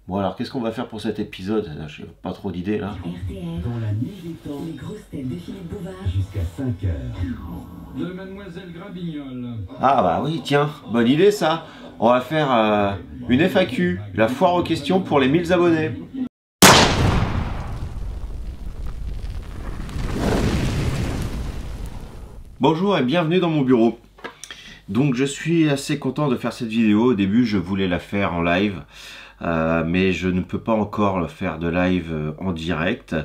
Bon alors qu'est-ce qu'on va faire pour cet épisode? J'ai pas trop d'idées là. RTL, Dans la nuit des temps, les grosses têtes de Philippe Bouvard. jusqu'à 5 heures. De Mademoiselle Grabignol. Ah bah oui tiens, bonne idée ça. On va faire une FAQ, la foire aux questions pour les 1000 abonnés. Bonjour et bienvenue dans mon bureau. Donc je suis assez content de faire cette vidéo. Au début je voulais la faire en live. Mais je ne peux pas encore le faire de live en direct.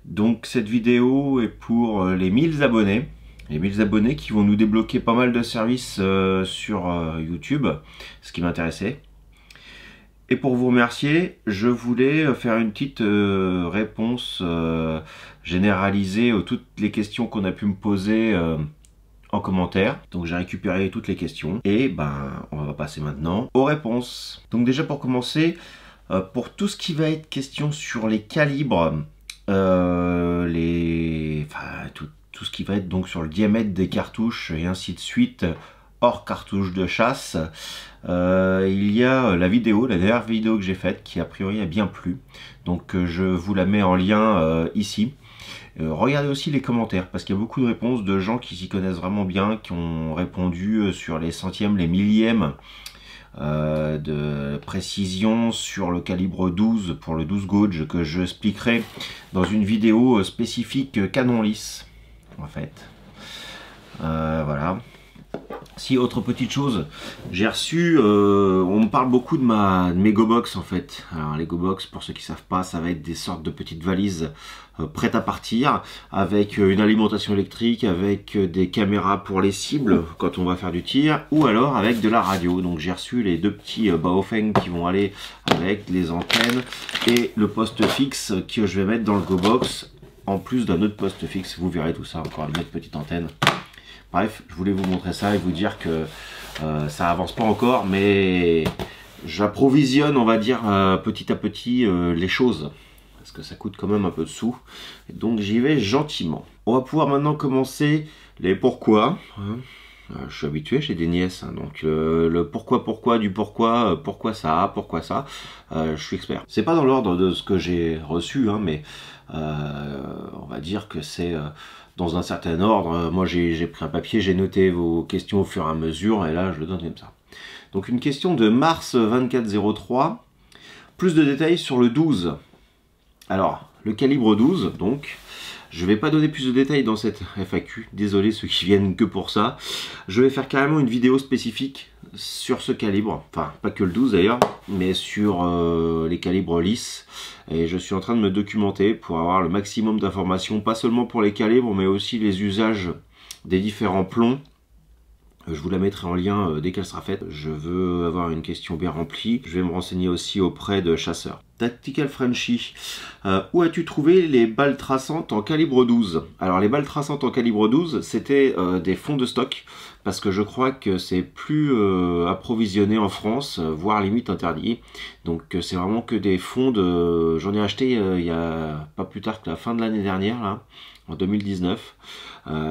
Donc cette vidéo est pour les 1000 abonnés. Les 1000 abonnés qui vont nous débloquer pas mal de services sur YouTube, ce qui m'intéressait. Et pour vous remercier, je voulais faire une petite réponse généralisée aux toutes les questions qu'on a pu me poser en commentaire. Donc j'ai récupéré toutes les questions et on va passer maintenant aux réponses. Donc déjà pour commencer, pour tout ce qui va être question sur les calibres, tout ce qui va être donc sur le diamètre des cartouches et ainsi de suite, hors cartouche de chasse, il y a la dernière vidéo que j'ai faite qui a priori a bien plu. Donc je vous la mets en lien ici. Regardez aussi les commentaires parce qu'il y a beaucoup de réponses de gens qui s'y connaissent vraiment bien, qui ont répondu sur les centièmes, les millièmes de précision sur le calibre 12 pour le 12 gauge que je expliquerai dans une vidéo spécifique canon lisse en fait. Voilà. Si, autre petite chose, j'ai reçu, on me parle beaucoup de mes GoBox en fait. Alors les GoBox, pour ceux qui ne savent pas, ça va être des sortes de petites valises prêtes à partir, avec une alimentation électrique, avec des caméras pour les cibles quand on va faire du tir, ou alors avec de la radio. Donc j'ai reçu les deux petits Baofeng qui vont aller avec les antennes et le poste fixe que je vais mettre dans le GoBox, en plus d'un autre poste fixe. Vous verrez tout ça, encore une autre petite antenne. Bref, je voulais vous montrer ça et vous dire que ça avance pas encore, mais j'approvisionne, on va dire, petit à petit les choses. Parce que ça coûte quand même un peu de sous. Et donc j'y vais gentiment. On va pouvoir maintenant commencer les pourquoi. Je suis habitué chez des nièces, hein, donc le pourquoi du pourquoi ça, je suis expert. C'est pas dans l'ordre de ce que j'ai reçu, hein, mais on va dire que c'est dans un certain ordre. Moi j'ai pris un papier, j'ai noté vos questions au fur et à mesure, et là je le donne comme ça. Donc une question de mars 2403, plus de détails sur le 12. Alors, le calibre 12, donc, je ne vais pas donner plus de détails dans cette FAQ, désolé ceux qui viennent que pour ça. Je vais faire carrément une vidéo spécifique sur ce calibre, enfin pas que le 12 d'ailleurs, mais sur les calibres lisses. Et je suis en train de me documenter pour avoir le maximum d'informations, pas seulement pour les calibres, mais aussi les usages des différents plombs. Je vous la mettrai en lien dès qu'elle sera faite. Je veux avoir une question bien remplie. Je vais me renseigner aussi auprès de chasseurs. Tactical Frenchy. Où as-tu trouvé les balles traçantes en calibre 12? Alors les balles traçantes en calibre 12, c'était des fonds de stock. Parce que je crois que c'est plus approvisionné en France, voire limite interdit. Donc c'est vraiment que des fonds de... J'en ai acheté il y a pas plus tard que la fin de l'année dernière, là, en 2019.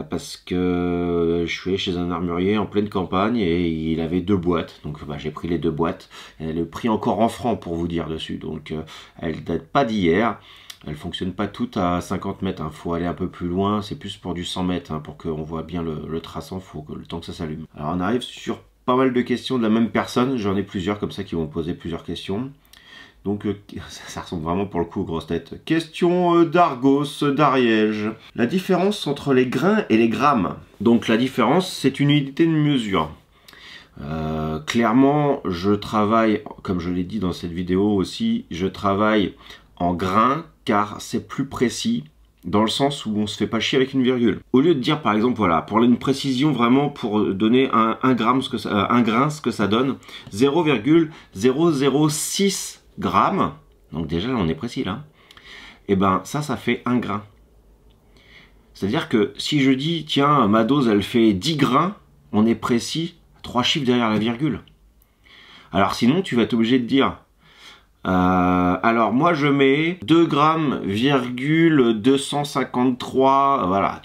Parce que je suis allé chez un armurier en pleine campagne et il avait 2 boîtes, donc j'ai pris les 2 boîtes. Et le prix encore en francs pour vous dire dessus, donc elle date pas d'hier. Elle fonctionne pas toutes à 50 mètres, hein. Faut aller un peu plus loin, c'est plus pour du 100 mètres, hein, pour qu'on voit bien le traçant, faut que le temps que ça s'allume. Alors on arrive sur pas mal de questions de la même personne, j'en ai plusieurs comme ça qui vont poser plusieurs questions. Donc ça ressemble vraiment pour le coup aux grosses têtes. Question d'Argos, d'Ariège. La différence entre les grains et les grammes. Donc la différence, c'est une unité de mesure. Clairement, je travaille, comme je l'ai dit dans cette vidéo aussi, je travaille en grains car c'est plus précis. Dans le sens où on se fait pas chier avec une virgule. Au lieu de dire par exemple, voilà, pour une précision vraiment pour donner un grain ce que ça donne, 0,006 grammes, donc déjà là on est précis là, et ben ça fait 1 grain. C'est-à-dire que si je dis, tiens, ma dose elle fait 10 grains, on est précis, 3 chiffres derrière la virgule. Alors sinon tu vas être obligé de dire, alors moi je mets 2 grammes, 253, voilà,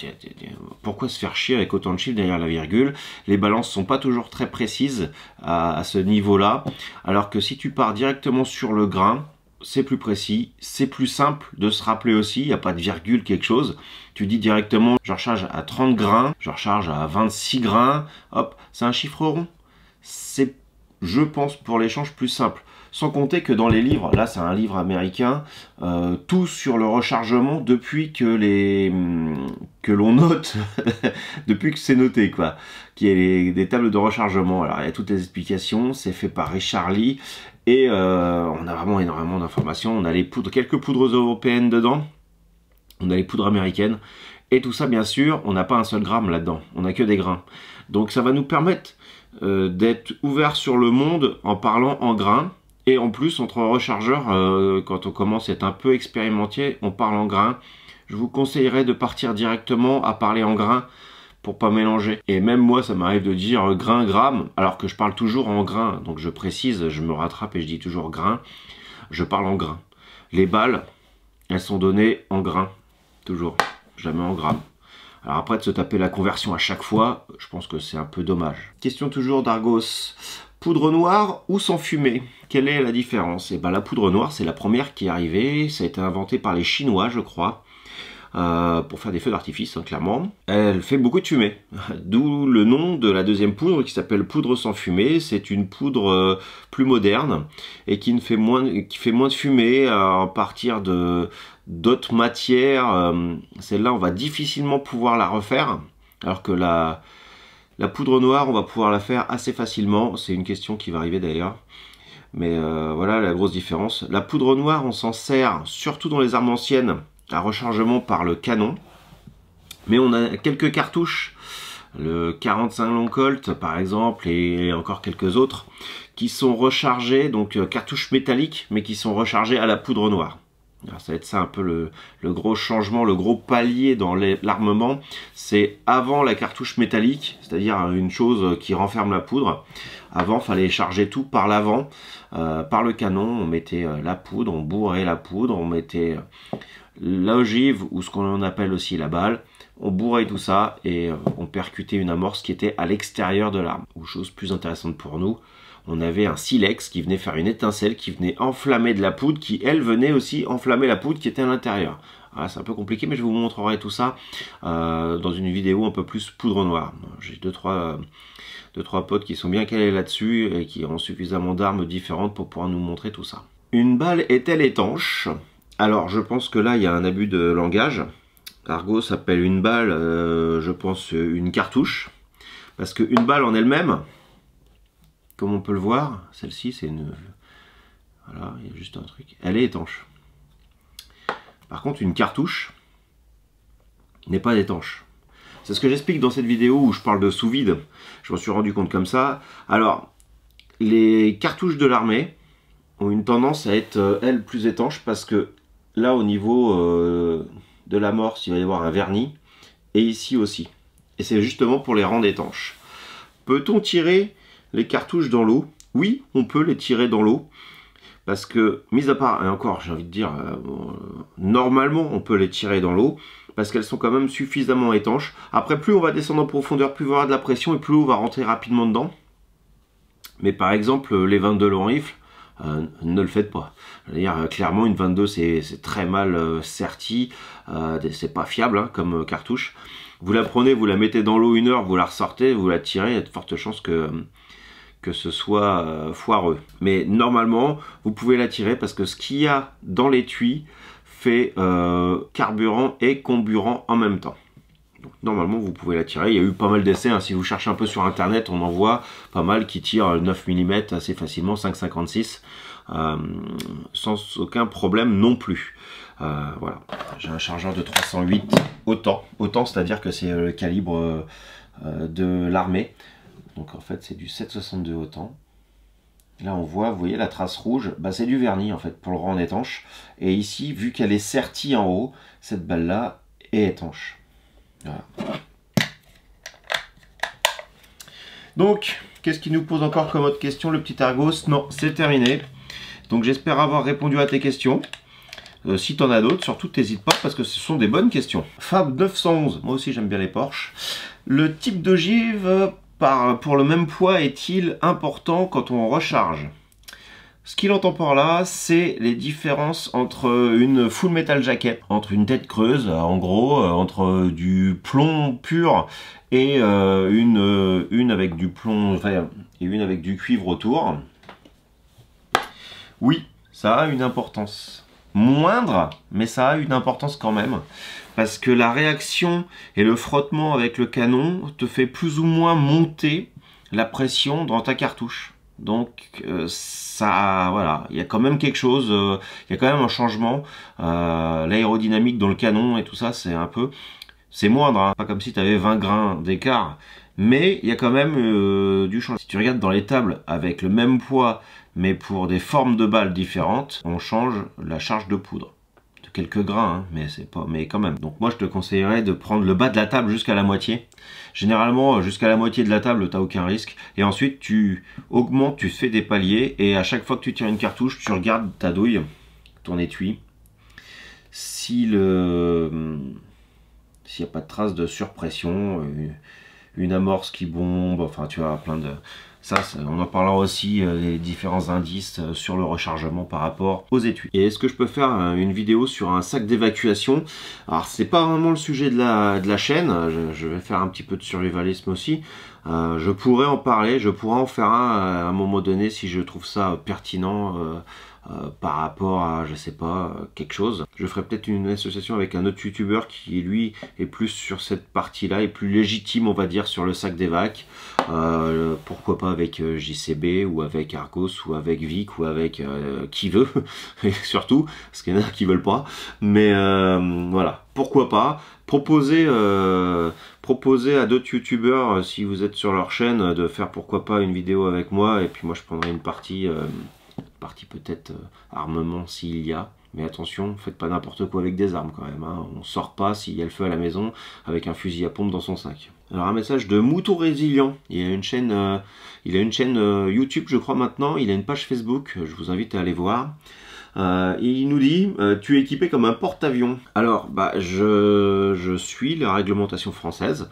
pourquoi se faire chier avec autant de chiffres derrière la virgule? Les balances sont pas toujours très précises à ce niveau là, alors que si tu pars directement sur le grain, c'est plus précis, c'est plus simple de se rappeler aussi, il n'y a pas de virgule, quelque chose. Tu dis directement, je recharge à 30 grains, je recharge à 26 grains, hop, c'est un chiffre rond. C'est, je pense, pour l'échange plus simple. Sans compter que dans les livres, là c'est un livre américain, tout sur le rechargement depuis que l'on note, depuis que c'est noté quoi, qu'il y ait des tables de rechargement. Alors il y a toutes les explications, c'est fait par Richard Lee, et on a vraiment énormément d'informations. On a les poudres, quelques poudres européennes dedans, on a les poudres américaines, et tout ça bien sûr, on n'a pas un seul gramme là-dedans, on n'a que des grains. Donc ça va nous permettre d'être ouvert sur le monde en parlant en grains. Et en plus, entre rechargeurs, quand on commence à être un peu expérimenté, on parle en grains. Je vous conseillerais de partir directement à parler en grains pour pas mélanger. Et même moi, ça m'arrive de dire grain, gramme, alors que je parle toujours en grains. Donc je précise, je me rattrape et je dis toujours grain. Je parle en grains. Les balles, elles sont données en grains. Toujours. Jamais en grammes. Alors après, de se taper la conversion à chaque fois, je pense que c'est un peu dommage. Question toujours d'Argos. Poudre noire ou sans fumée? Quelle est la différence? Et ben, la poudre noire, c'est la première qui est arrivée. Ça a été inventé par les Chinois, je crois, pour faire des feux d'artifice, hein, clairement. Elle fait beaucoup de fumée. D'où le nom de la deuxième poudre qui s'appelle poudre sans fumée. C'est une poudre plus moderne et qui fait moins de fumée à partir d'autres matières. Celle-là, on va difficilement pouvoir la refaire, alors que la poudre noire, on va pouvoir la faire assez facilement. C'est une question qui va arriver d'ailleurs. Mais voilà la grosse différence. La poudre noire, on s'en sert surtout dans les armes anciennes à rechargement par le canon. Mais on a quelques cartouches, le 45 Long Colt par exemple, et encore quelques autres, qui sont rechargées, donc cartouches métalliques, mais qui sont rechargées à la poudre noire. Alors ça va être ça un peu le gros changement, le gros palier dans l'armement. C'est avant la cartouche métallique, c'est-à-dire une chose qui renferme la poudre. Avant, il fallait charger tout par l'avant, par le canon. On mettait la poudre, on bourrait la poudre, on mettait l'ogive ou ce qu'on appelle aussi la balle. On bourrait tout ça et on percutait une amorce qui était à l'extérieur de l'arme. Ou chose plus intéressante pour nous, on avait un silex qui venait faire une étincelle, qui venait enflammer de la poudre, qui elle venait aussi enflammer la poudre qui était à l'intérieur. Voilà, c'est un peu compliqué, mais je vous montrerai tout ça dans une vidéo un peu plus poudre noire. J'ai deux, trois potes qui sont bien calés là-dessus et qui ont suffisamment d'armes différentes pour pouvoir nous montrer tout ça. Une balle est-elle étanche? Alors je pense que là il y a un abus de langage. Argos s'appelle une balle, je pense une cartouche, parce qu'une balle en elle-même, comme on peut le voir, celle-ci c'est une... Voilà, il y a juste un truc. Elle est étanche. Par contre, une cartouche n'est pas étanche. C'est ce que j'explique dans cette vidéo où je parle de sous-vide. Je m'en suis rendu compte comme ça. Alors, les cartouches de l'armée ont une tendance à être, elles, plus étanches parce que là, au niveau de l'amorce, il va y avoir un vernis. Et ici aussi. Et c'est justement pour les rendre étanches. Peut-on tirer les cartouches dans l'eau? Oui, on peut les tirer dans l'eau. Parce que, mis à part, et encore, j'ai envie de dire, normalement, on peut les tirer dans l'eau. Parce qu'elles sont quand même suffisamment étanches. Après, plus on va descendre en profondeur, plus il va y avoir de la pression et plus l'eau va rentrer rapidement dedans. Mais par exemple, les 22 long rifles, ne le faites pas. C'est-à-dire, clairement, une 22, c'est très mal serti. C'est pas fiable hein, comme cartouche. Vous la prenez, vous la mettez dans l'eau 1 heure, vous la ressortez, vous la tirez, il y a de fortes chances que ce soit foireux. Mais normalement, vous pouvez la tirer parce que ce qu'il y a dans l'étui fait carburant et comburant en même temps. Donc, normalement, vous pouvez la tirer. Il y a eu pas mal d'essais. Hein. Si vous cherchez un peu sur Internet, on en voit pas mal qui tirent 9 mm assez facilement, 5,56 sans aucun problème non plus. Voilà. J'ai un chargeur de 308 autant, c'est-à-dire que c'est le calibre de l'armée. Donc en fait c'est du 7,62 autant. Là on voit, vous voyez la trace rouge, bah, c'est du vernis en fait pour le rendre étanche. Et ici, vu qu'elle est sertie en haut, cette balle là est étanche. Voilà. Donc, qu'est-ce qui nous pose encore comme autre question, le petit Argos? Non, c'est terminé. Donc j'espère avoir répondu à tes questions. Si tu en as d'autres, surtout n'hésite pas parce que ce sont des bonnes questions. Fab 911, moi aussi j'aime bien les Porsche. Le type d'ogive pour le même poids est-il important quand on recharge? Ce qu'il entend par là, c'est les différences entre une full metal jacket, entre une tête creuse, en gros, entre du plomb pur et une avec du plomb, enfin, et une avec du cuivre autour. Oui, ça a une importance. Moindre, mais ça a une importance quand même. Parce que la réaction et le frottement avec le canon te fait plus ou moins monter la pression dans ta cartouche. Donc ça, voilà, il y a quand même quelque chose, il y a quand même un changement. L'aérodynamique dans le canon et tout ça, c'est un peu, c'est moindre, hein. Pas comme si tu avais 20 grains d'écart, mais il y a quand même du changement. Si tu regardes dans les tables avec le même poids, mais pour des formes de balles différentes, on change la charge de poudre. De quelques grains, hein, mais quand même. Donc moi je te conseillerais de prendre le bas de la table jusqu'à la moitié. Généralement jusqu'à la moitié de la table t'as aucun risque. Et ensuite tu augmentes, tu fais des paliers et à chaque fois que tu tires une cartouche, tu regardes ta douille, ton étui. S'il n'y a pas de trace de surpression, une amorce qui bombe, enfin tu as plein de... Ça, on en parlera aussi des différents indices sur le rechargement par rapport aux étuis. Et est-ce que je peux faire une vidéo sur un sac d'évacuation? Alors c'est pas vraiment le sujet de la chaîne, je vais faire un petit peu de survivalisme aussi. Je pourrais en parler, je pourrais en faire un à un moment donné si je trouve ça pertinent par rapport à, je sais pas, quelque chose. Je ferai peut-être une association avec un autre youtubeur qui lui est plus sur cette partie-là, est plus légitime on va dire sur le sac d'évac. Pourquoi pas avec JCB ou avec Argos ou avec Vic ou avec qui veut, et surtout, parce qu'il y en a qui veulent pas. Mais voilà, pourquoi pas. Proposer à d'autres youtubeurs, si vous êtes sur leur chaîne, de faire pourquoi pas une vidéo avec moi, et puis moi je prendrai une partie peut-être armement s'il y a. Mais attention, faites pas n'importe quoi avec des armes quand même, hein. On sort pas s'il y a le feu à la maison avec un fusil à pompe dans son sac. Alors un message de Mouton Résilient, il a une chaîne YouTube je crois maintenant, il a une page Facebook, je vous invite à aller voir. Il nous dit tu es équipé comme un porte-avions. Alors bah je suis la réglementation française.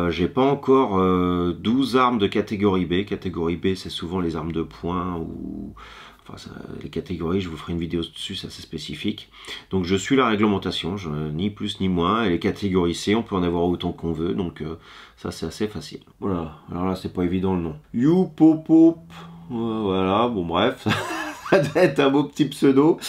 J'ai pas encore 12 armes de catégorie B. Catégorie B c'est souvent les armes de poing ou enfin, les catégories, je vous ferai une vidéo dessus, c'est assez spécifique. Donc je suis la réglementation, ni plus ni moins. Et les catégories C, on peut en avoir autant qu'on veut, donc ça c'est assez facile. Voilà, alors là c'est pas évident le nom. Youpopop, voilà, bon bref, ça doit être un beau petit pseudo.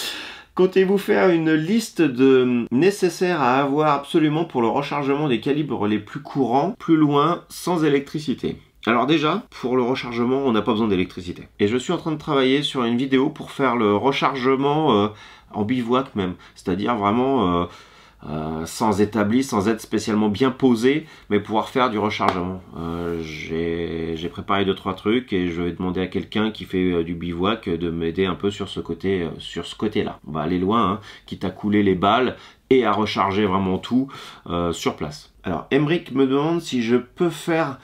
Comptez-vous faire une liste de nécessaires à avoir absolument pour le rechargement des calibres les plus courants, plus loin, sans électricité? Alors déjà, pour le rechargement, on n'a pas besoin d'électricité. Et je suis en train de travailler sur une vidéo pour faire le rechargement en bivouac même. C'est-à-dire vraiment sans établi, sans être spécialement bien posé, mais pouvoir faire du rechargement. J'ai préparé 2-3 trucs et je vais demander à quelqu'un qui fait du bivouac de m'aider un peu sur ce côté-là. On va aller loin, hein, quitte à couler les balles et à recharger vraiment tout sur place. Alors, Emric me demande si je peux faire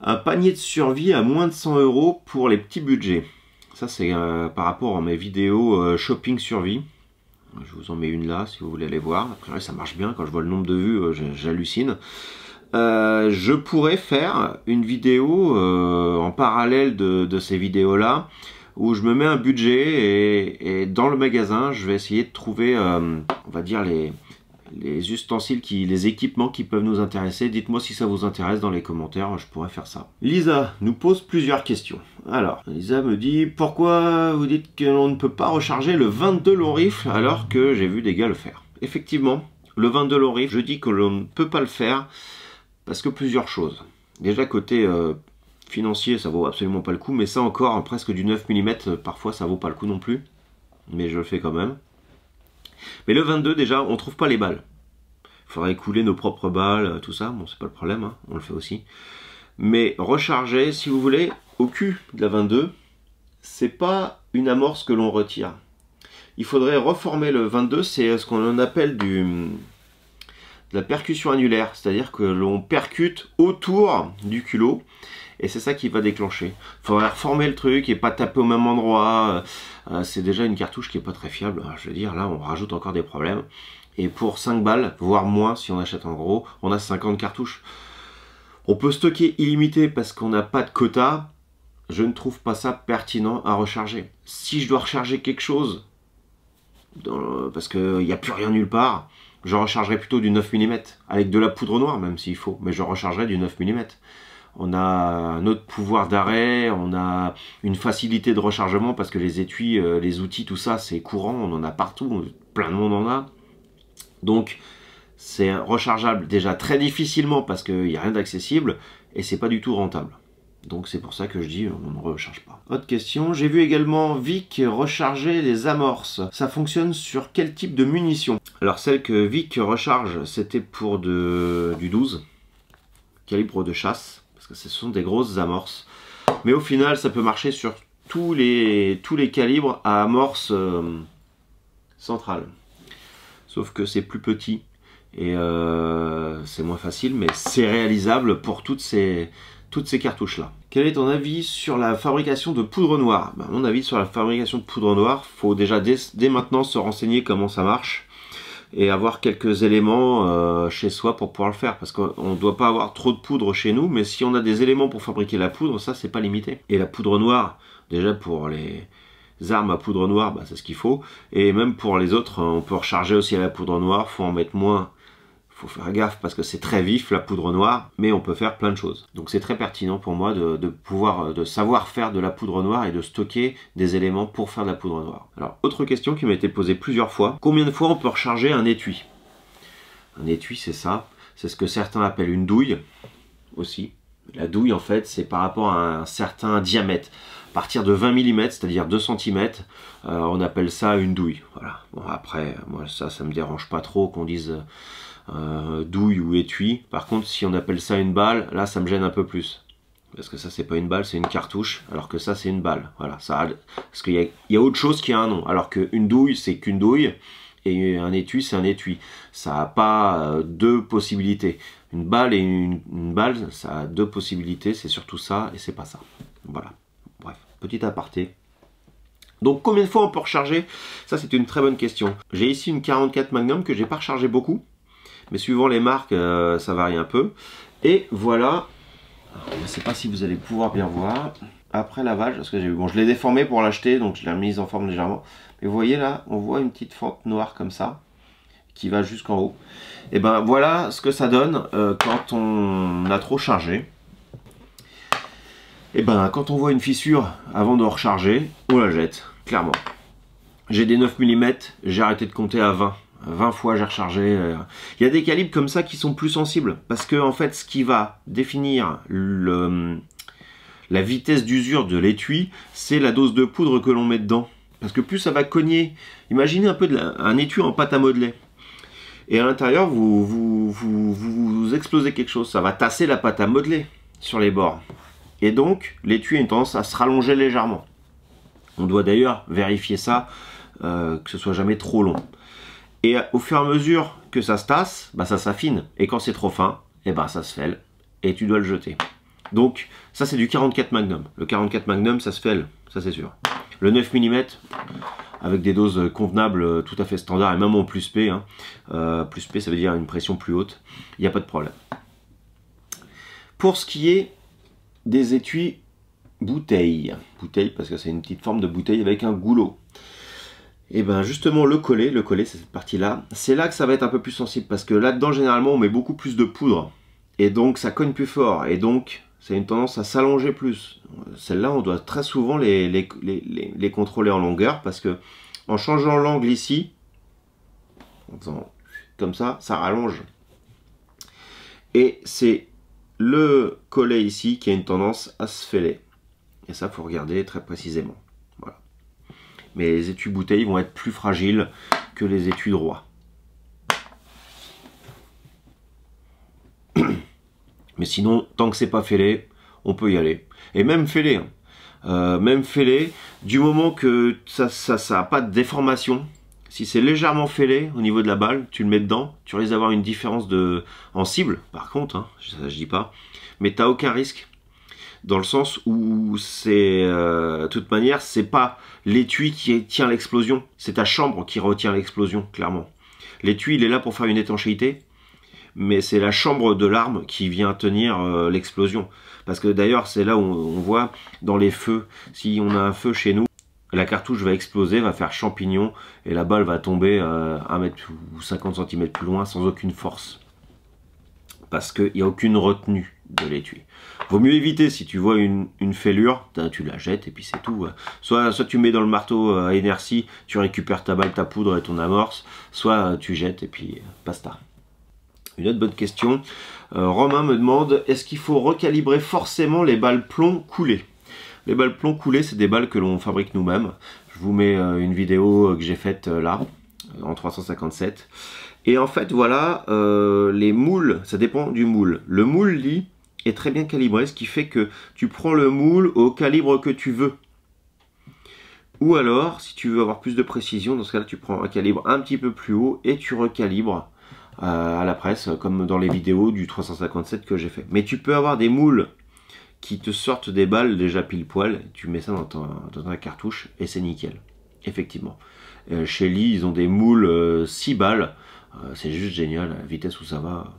un panier de survie à moins de 100 € pour les petits budgets. Ça c'est par rapport à mes vidéos shopping survie. Je vous en mets une là si vous voulez aller voir. Après ça marche bien, quand je vois le nombre de vues j'hallucine. Je pourrais faire une vidéo en parallèle de ces vidéos là où je me mets un budget et dans le magasin je vais essayer de trouver on va dire les ustensiles, les équipements qui peuvent nous intéresser. Dites-moi si ça vous intéresse dans les commentaires, je pourrais faire ça. Lisa nous pose plusieurs questions. Alors, Lisa me dit, pourquoi vous dites que l'on ne peut pas recharger le 22 long rifle alors que j'ai vu des gars le faire? Effectivement, le 22 long rifle, je dis que l'on ne peut pas le faire parce que plusieurs choses. Déjà côté financier, ça vaut absolument pas le coup, mais ça encore, presque du 9 mm, parfois ça vaut pas le coup non plus. Mais je le fais quand même. Mais le 22 déjà, on trouve pas les balles. Il faudrait couler nos propres balles, tout ça. Bon, c'est pas le problème, hein, on le fait aussi. Mais recharger, si vous voulez, au cul de la 22, c'est pas une amorce que l'on retire. Il faudrait reformer le 22, c'est ce qu'on appelle de la percussion annulaire. C'est-à-dire que l'on percute autour du culot. Et c'est ça qui va déclencher. Il faudrait reformer le truc et pas taper au même endroit. C'est déjà une cartouche qui est pas très fiable. Je veux dire, là, on rajoute encore des problèmes. Et pour 5 balles, voire moins, si on achète en gros, on a 50 cartouches. On peut stocker illimité parce qu'on n'a pas de quota. je ne trouve pas ça pertinent à recharger. Si je dois recharger quelque chose, parce qu'il n'y a plus rien nulle part, je rechargerai plutôt du 9 mm, avec de la poudre noire même s'il faut, mais je rechargerai du 9 mm. On a un autre pouvoir d'arrêt, on a une facilité de rechargement parce que les étuis, les outils, tout ça, c'est courant, on en a partout, plein de monde en a. Donc, c'est rechargeable déjà très difficilement parce qu'il n'y a rien d'accessible et c'est pas du tout rentable. Donc c'est pour ça que je dis on ne recharge pas. Autre question, j'ai vu également Vic recharger les amorces. Ça fonctionne sur quel type de munitions? Alors celle que Vic recharge, c'était pour du 12, calibre de chasse. Parce que ce sont des grosses amorces. Mais au final, ça peut marcher sur tous les calibres à amorce centrale. Sauf que c'est plus petit et c'est moins facile, mais c'est réalisable pour toutes ces cartouches-là. Quel est ton avis sur la fabrication de poudre noire? Ben, mon avis sur la fabrication de poudre noire, il faut déjà dès maintenant se renseigner comment ça marche. Et avoir quelques éléments chez soi pour pouvoir le faire. Parce qu'on ne doit pas avoir trop de poudre chez nous, mais si on a des éléments pour fabriquer la poudre, ça c'est pas limité. Et la poudre noire, déjà pour les armes à poudre noire, bah, c'est ce qu'il faut. Et même pour les autres, on peut recharger aussi à la poudre noire, faut en mettre moins. Faut faire gaffe parce que c'est très vif la poudre noire, mais on peut faire plein de choses. Donc c'est très pertinent pour moi de savoir faire de la poudre noire et de stocker des éléments pour faire de la poudre noire. Alors autre question qui m'a été posée plusieurs fois, combien de fois on peut recharger un étui? Un étui c'est ça, c'est ce que certains appellent une douille aussi. La douille en fait c'est par rapport à un certain diamètre. À partir de 20 mm, c'est-à-dire 2 cm, on appelle ça une douille. Voilà. Bon après, moi ça me dérange pas trop qu'on dise douille ou étui. Par contre si on appelle ça une balle, là ça me gêne un peu plus parce que ça c'est pas une balle, c'est une cartouche, alors que ça c'est une balle. Voilà, ça, parce qu'il y a autre chose qui a un nom, alors qu'une douille c'est qu'une douille et un étui c'est un étui. Ça n'a pas deux possibilités. Une balle et une balle, ça a deux possibilités, c'est surtout ça et c'est pas ça. Voilà, bref, petit aparté. Donc combien de fois on peut recharger? Ça c'est une très bonne question. J'ai ici une 44 Magnum que j'ai pas rechargé beaucoup, mais suivant les marques, ça varie un peu. Et voilà, alors, je ne sais pas si vous allez pouvoir bien voir, après lavage, parce que je l'ai déformé pour l'acheter, donc je l'ai remise en forme légèrement. Mais vous voyez là, on voit une petite fente noire comme ça, qui va jusqu'en haut. Et ben voilà ce que ça donne quand on a trop chargé. Et ben quand on voit une fissure avant de recharger, on la jette, clairement. J'ai des 9 mm, j'ai arrêté de compter à 20. 20 fois j'ai rechargé. Il y a des calibres comme ça qui sont plus sensibles. Parce que en fait ce qui va définir la vitesse d'usure de l'étui, c'est la dose de poudre que l'on met dedans. Parce que plus ça va cogner, imaginez un peu un étui en pâte à modeler. Et à l'intérieur vous explosez quelque chose, ça va tasser la pâte à modeler sur les bords. Et donc l'étui a une tendance à se rallonger légèrement. On doit d'ailleurs vérifier ça, que ce soit jamais trop long. Et au fur et à mesure que ça se tasse, bah ça s'affine. Et quand c'est trop fin, et bah ça se fêle. Et tu dois le jeter. Donc ça c'est du 44 Magnum. Le 44 Magnum ça se fêle, ça c'est sûr. Le 9 mm, avec des doses convenables tout à fait standard, et même en plus P. Hein. Plus P ça veut dire une pression plus haute. Il n'y a pas de problème. Pour ce qui est des étuis bouteilles. Bouteille parce que c'est une petite forme de bouteille avec un goulot. Et bien justement le collet c'est cette partie là, c'est là que ça va être un peu plus sensible parce que là-dedans généralement on met beaucoup plus de poudre et donc ça cogne plus fort et donc ça a une tendance à s'allonger plus. Celles-là on doit très souvent les contrôler en longueur parce que en changeant l'angle ici, en faisant comme ça rallonge. Et c'est le collet ici qui a une tendance à se fêler. Et ça faut regarder très précisément. Mais les étuis bouteilles vont être plus fragiles que les étuis droits. Mais sinon, tant que c'est pas fêlé, on peut y aller. Et même fêlé, du moment que ça n'a pas de déformation, si c'est légèrement fêlé au niveau de la balle, tu le mets dedans, tu risques d'avoir une différence en cible, par contre, hein, ça je dis pas, mais tu n'as aucun risque. Dans le sens où c'est, de toute manière, c'est pas l'étui qui tient l'explosion, c'est ta chambre qui retient l'explosion, clairement. L'étui, il est là pour faire une étanchéité, mais c'est la chambre de l'arme qui vient tenir l'explosion. Parce que d'ailleurs, c'est là où on voit dans les feux, si on a un feu chez nous, la cartouche va exploser, va faire champignon, et la balle va tomber 1 mètre ou 50 cm plus loin sans aucune force. Parce qu'il n'y a aucune retenue de l'étui. Vaut mieux éviter, si tu vois une fêlure, tu la jettes et puis c'est tout. Soit tu mets dans le marteau à inertie, tu récupères ta balle, ta poudre et ton amorce, soit tu jettes et puis basta. Une autre bonne question. Romain me demande, est-ce qu'il faut recalibrer forcément les balles plomb coulées? Les balles plomb coulées, c'est des balles que l'on fabrique nous-mêmes. Je vous mets une vidéo que j'ai faite là, en 357. Et en fait, voilà, les moules, ça dépend du moule. Le moule, lui, est très bien calibré, ce qui fait que tu prends le moule au calibre que tu veux. Ou alors, si tu veux avoir plus de précision, dans ce cas-là, tu prends un calibre un petit peu plus haut et tu recalibres à la presse, comme dans les vidéos du 357 que j'ai fait. Mais tu peux avoir des moules qui te sortent des balles déjà pile poil, tu mets ça dans ta cartouche et c'est nickel, effectivement. Chez Lee, ils ont des moules 6 balles, c'est juste génial, la vitesse où ça va,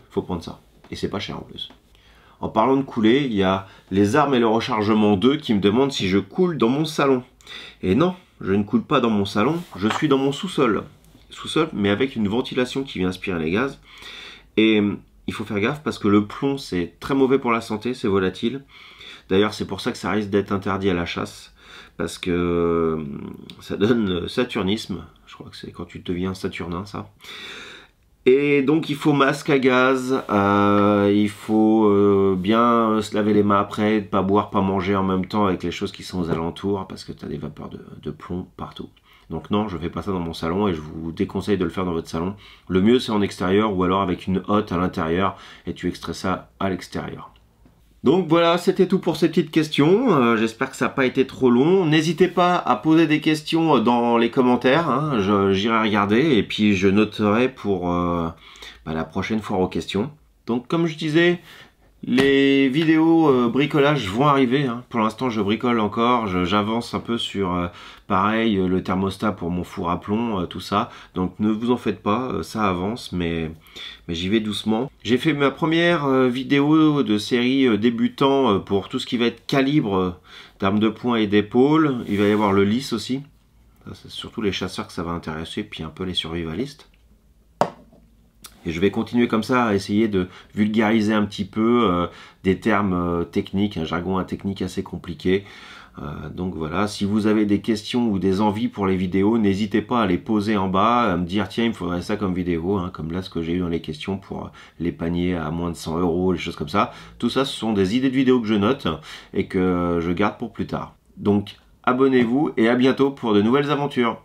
faut prendre ça. Et c'est pas cher en plus. En parlant de couler, il y a les armes et le rechargement 2 qui me demandent si je coule dans mon salon. Et non, je ne coule pas dans mon salon, je suis dans mon sous-sol. Sous-sol, mais avec une ventilation qui vient aspirer les gaz. Et il faut faire gaffe parce que le plomb, c'est très mauvais pour la santé, c'est volatile. D'ailleurs, c'est pour ça que ça risque d'être interdit à la chasse. Parce que ça donne saturnisme. Je crois que c'est quand tu deviens saturnin, ça. Et donc il faut masque à gaz, il faut bien se laver les mains après, ne pas boire, pas manger en même temps avec les choses qui sont aux alentours, parce que tu as des vapeurs de plomb partout. Donc non, je ne fais pas ça dans mon salon et je vous déconseille de le faire dans votre salon. Le mieux c'est en extérieur ou alors avec une hotte à l'intérieur et tu extrais ça à l'extérieur. Donc voilà, c'était tout pour ces petites questions. J'espère que ça n'a pas été trop long. N'hésitez pas à poser des questions dans les commentaires. Hein. J'irai regarder et puis je noterai pour la prochaine foire aux questions. Donc comme je disais, les vidéos bricolage vont arriver. Hein. Pour l'instant, je bricole encore. J'avance un peu sur, pareil, le thermostat pour mon four à plomb, tout ça. Donc ne vous en faites pas, ça avance, mais j'y vais doucement. J'ai fait ma première vidéo de série débutant pour tout ce qui va être calibre d'armes de poing et d'épaule. Il va y avoir le lisse aussi. C'est surtout les chasseurs que ça va intéresser, puis un peu les survivalistes. Et je vais continuer comme ça à essayer de vulgariser un petit peu des termes techniques, un jargon technique assez compliqué. Donc voilà, si vous avez des questions ou des envies pour les vidéos, n'hésitez pas à les poser en bas, à me dire tiens il me faudrait ça comme vidéo, hein, comme là ce que j'ai eu dans les questions pour les paniers à moins de 100 €, les choses comme ça. Tout ça ce sont des idées de vidéos que je note et que je garde pour plus tard. Donc abonnez-vous et à bientôt pour de nouvelles aventures.